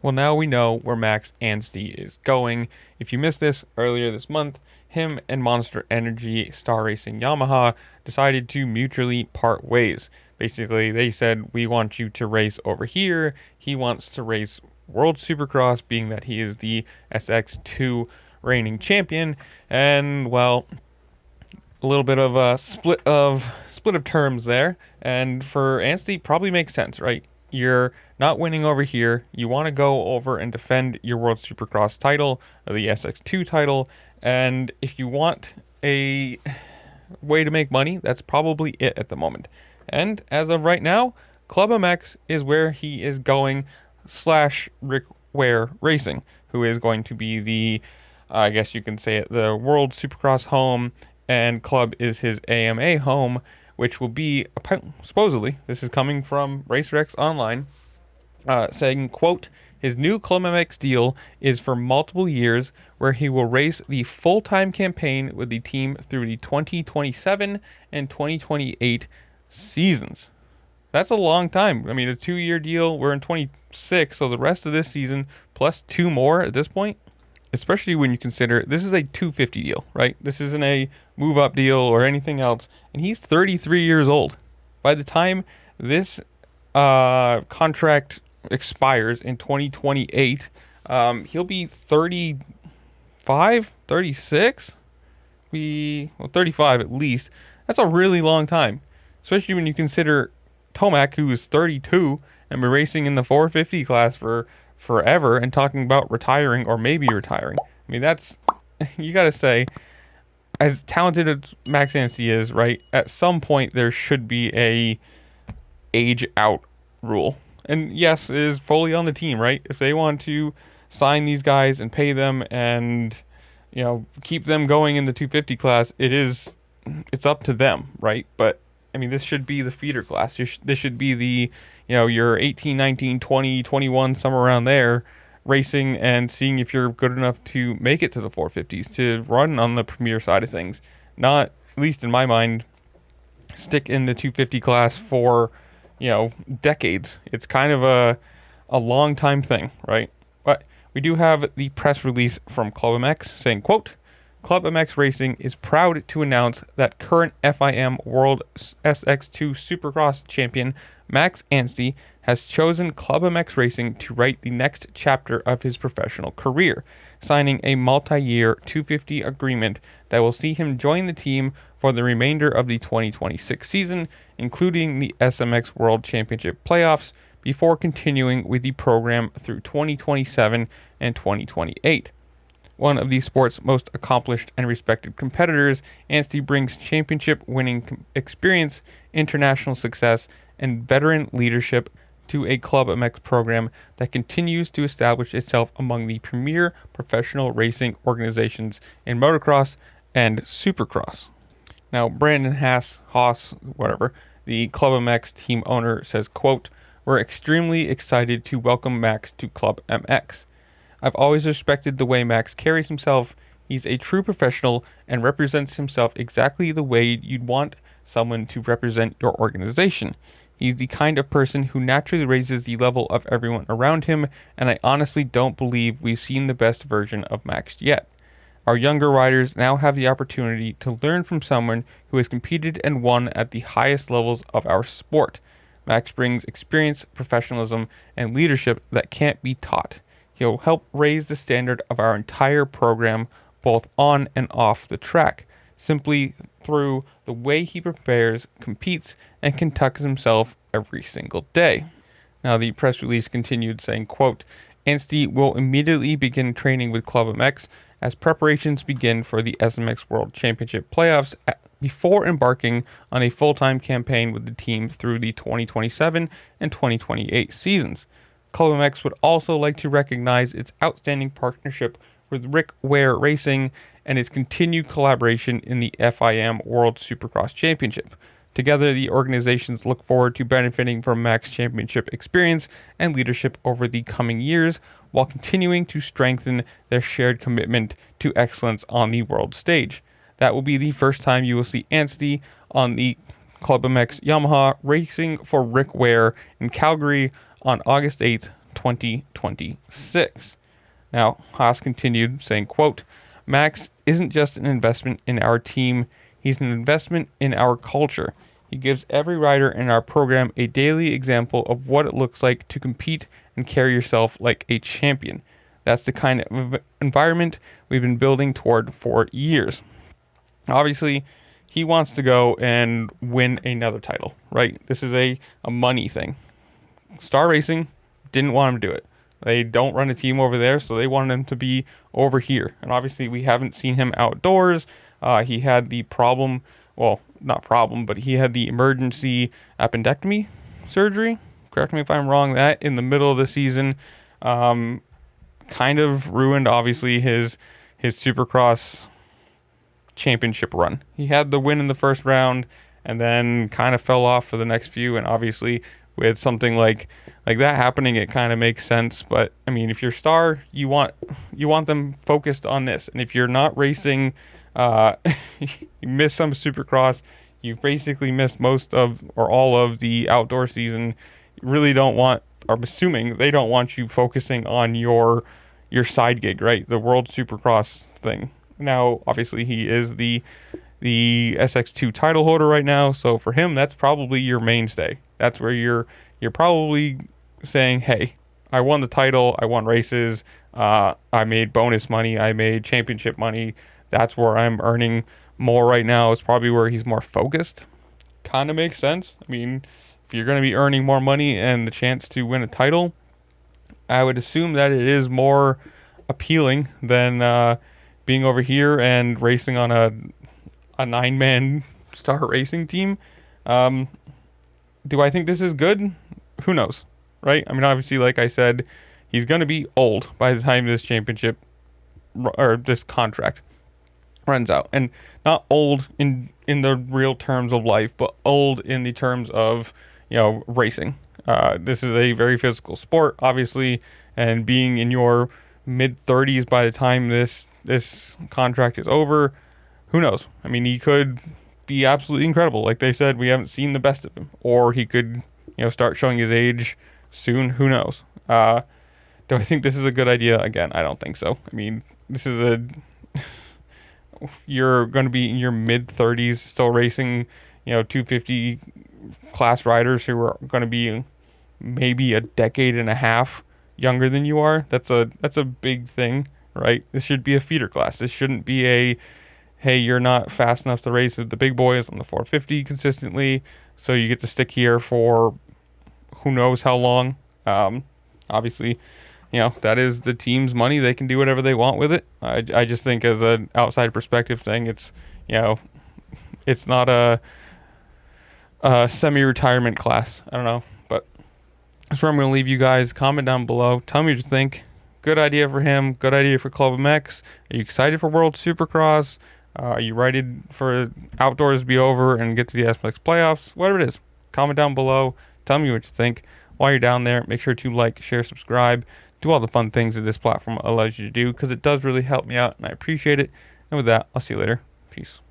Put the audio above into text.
Well, now we know where Max Anstie is going. If you missed this earlier this month, him and Monster Energy Star Racing Yamaha decided to mutually part ways. Basically, they said, we want you to race over here. He wants to race World Supercross, being that he is the SX2 reigning champion. And, well, a little bit of a split of terms there. And for Anstie, probably makes sense, right? You're not winning over here. You want to go over and defend your World Supercross title, or the SX2 title. And if you want a way to make money, that's probably it at the moment. And as of right now, ClubMX is where he is going, / Rick Ware Racing, who is going to be the, I guess you can say it, the World Supercross home, and Club is his AMA home, which will be, supposedly, this is coming from RacerX Online, saying, quote, his new ClubMX deal is for multiple years, where he will race the full-time campaign with the team through the 2027 and 2028 seasons. That's a long time. I mean, a 2-year deal. We're in 26, so the rest of this season, plus 2 more at this point, especially when you consider this is a 250 deal, right? This isn't a move-up deal or anything else, and he's 33 years old. By the time this contract expires in 2028, he'll be 35, 36, 35 at least. That's a really long time, especially when you consider Tomac, who is 32 and been racing in the 450 class for forever and talking about retiring or maybe retiring. I mean, that's, you gotta say, as talented as Max Anstie is, right, at some point there should be a age out rule. And yes, it is fully on the team, right? If they want to sign these guys and pay them and, you know, keep them going in the 250 class, it's up to them, right? But I mean, this should be the feeder class. This should be the, you know, your 18, 19, 20, 21, somewhere around there, racing and seeing if you're good enough to make it to the 450s, to run on the premier side of things. Not, at least in my mind, stick in the 250 class for, you know, decades. It's kind of a long time thing, right? But we do have the press release from ClubMX saying, quote, ClubMX Racing is proud to announce that current FIM World SX2 Supercross champion Max Anstie has chosen ClubMX Racing to write the next chapter of his professional career, signing a multi-year 250 agreement that will see him join the team for the remainder of the 2026 season, including the SMX World Championship playoffs, before continuing with the program through 2027 and 2028. One of the sport's most accomplished and respected competitors, Anstie brings championship-winning experience, international success, and veteran leadership to a ClubMX program that continues to establish itself among the premier professional racing organizations in motocross and supercross. Now, Brandon Haas, whatever, the ClubMX team owner, says, quote, we're extremely excited to welcome Max to ClubMX. I've always respected the way Max carries himself. He's a true professional and represents himself exactly the way you'd want someone to represent your organization. He's the kind of person who naturally raises the level of everyone around him, and I honestly don't believe we've seen the best version of Max yet. Our younger riders now have the opportunity to learn from someone who has competed and won at the highest levels of our sport. Max brings experience, professionalism, and leadership that can't be taught. He'll help raise the standard of our entire program, both on and off the track, simply through the way he prepares, competes, and conducts himself every single day. Now, the press release continued saying, quote, Anstie will immediately begin training with ClubMX as preparations begin for the SMX World Championship playoffs before embarking on a full-time campaign with the team through the 2027 and 2028 seasons. ClubMX would also like to recognize its outstanding partnership with Rick Ware Racing and its continued collaboration in the FIM World Supercross Championship. Together, the organizations look forward to benefiting from Max Championship experience and leadership over the coming years, while continuing to strengthen their shared commitment to excellence on the world stage. That will be the first time you will see Anstie on the ClubMX Yamaha racing for Rick Ware in Calgary on August 8th, 2026. Now, Haas continued saying, quote, Max isn't just an investment in our team, he's an investment in our culture. He gives every rider in our program a daily example of what it looks like to compete and carry yourself like a champion. That's the kind of environment we've been building toward for years. Obviously, he wants to go and win another title, right? This is a money thing. Star Racing didn't want him to do it. They don't run a team over there, so they wanted him to be over here. And obviously, we haven't seen him outdoors. He had the problem, well, not problem, but he had the emergency appendectomy surgery. Correct me if I'm wrong. That in the middle of the season kind of ruined, obviously, his Supercross championship run. He had the win in the first round and then kind of fell off for the next few, and obviously with something like that happening, it kind of makes sense. But I mean, if you're Star, you want them focused on this, and if you're not racing, you miss some Supercross, you've basically missed most of or all of the outdoor season. You really don't want, I'm assuming they don't want you focusing on your side gig, right? The World Supercross thing. Now, obviously, he is the SX2 title holder right now, so for him, that's probably your mainstay. That's where you're probably saying, hey, I won the title, I won races, I made bonus money, I made championship money. That's where I'm earning more right now. It's probably where he's more focused. Kind of makes sense. I mean, if you're going to be earning more money and the chance to win a title, I would assume that it is more appealing than being over here and racing on a 9-man Star Racing team. Do I think this is good? Who knows, right? I mean, obviously, like I said, he's going to be old by the time this championship or this contract runs out. And not old in the real terms of life, but old in the terms of, racing. This is a very physical sport, obviously, and being in your mid-30s by the time this contract is over, who knows? I mean, he could be absolutely incredible. Like they said, we haven't seen the best of him. Or he could, start showing his age soon. Who knows? Do I think this is a good idea? Again, I don't think so. I mean, this is you're going to be in your mid-30s still racing, 250 class riders who are going to be maybe a decade and a half younger than you are. That's a big thing, right? This should be a feeder class. This shouldn't be a, hey, you're not fast enough to race with the big boys on the 450 consistently, so you get to stick here for who knows how long. Obviously, that is the team's money. They can do whatever they want with it. I just think as an outside perspective thing, it's, it's not a semi-retirement class. I don't know, but that's where I'm going to leave you guys. Comment down below. Tell me what you think. Good idea for him. Good idea for ClubMX. Are you excited for World Supercross? Are you ready for outdoors to be over and get to the SPX playoffs? Whatever it is, comment down below. Tell me what you think. While you're down there, make sure to like, share, subscribe. Do all the fun things that this platform allows you to do, because it does really help me out, and I appreciate it. And with that, I'll see you later. Peace.